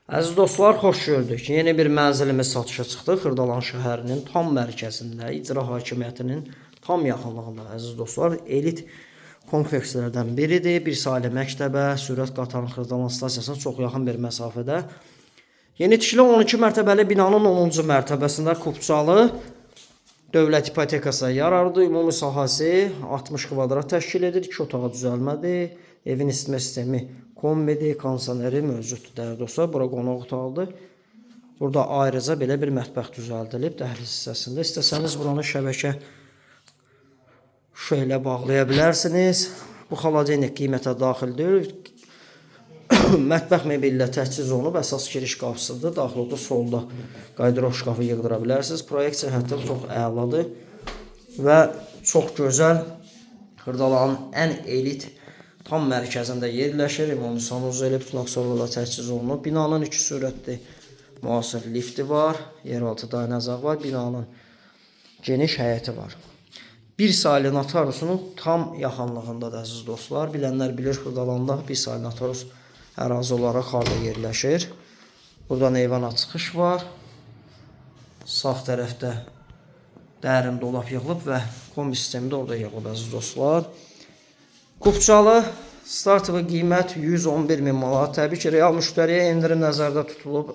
Əziz dostlar, xoş gördük. Yeni bir mənzilimiz satışa çıxdı. Xırdalan şəhərinin tam mərkəzində, icra hakimiyyətinin tam yaxınlığında. Əziz dostlar, elit komplekslərdən biridir. Bir saylı məktəbə, sürət qatarın Xırdalan stasiyasına çox yaxın bir məsafədə. Yeni tikilən 12 mərtəbəli binanın 10-cu mərtəbəsində Kupçalı dövlət ipotekasına yararlıdır. Ümumi sahəsi 60 kvadrat təşkil edir. 2 otağa düzəlmədir. Evin isitmə sistemi kombidir, kondisioneri mövcuddur dəyərli dostlar. Bura qonaq otağıdır. Burada ayrıca belə bir mətbəx düzəldilib dəhliz hissəsində. İstəsəniz buranı şəbəkə şöyle bağlaya bilərsiniz. Bu xaladenik qiymətə daxil deyil. Mətbəx mebellə təchiz olunub, əsas giriş qapısıdır. Daxildə solda qaydırov şkafı yığdıra bilərsiniz. Proyekt cəhətdən çox əladır və çox gözəl. Xırdalanın ən elit tam mərkəzində yerləşir. Ümumi sanuzel bütün aksiyonlarla təchiz olunub. Binanın 2 sürətli müasir lifti var. Yeraltı dayanacaq var. Binanın geniş həyəti var. Bir saylı notarusunun tam yaxınlığındadır əziz dostlar. Bilənlər bilir, Xırdalanda bir saylı notarus ərazi olaraq harda yerləşir. Buradan eyvana çıxış var. Sağ tərəfdə dərin dolap yığılıb və kombi sistemi də orada yığılıb əziz dostlar. Kupçalı startı qiymət 111.000 manat. Təbii ki, real müştəriyə endirim nəzərdə tutulub.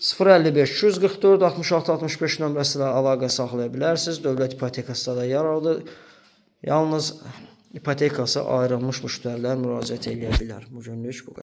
055 244 66 65 nömrəsi ilə əlaqə saxlaya bilərsiniz. Dövlət ipotekasında da yararlıdır. Yalnız ipotekası ayrılmış müştərilər müraciət edə bilər. Bu günlük bu qədər.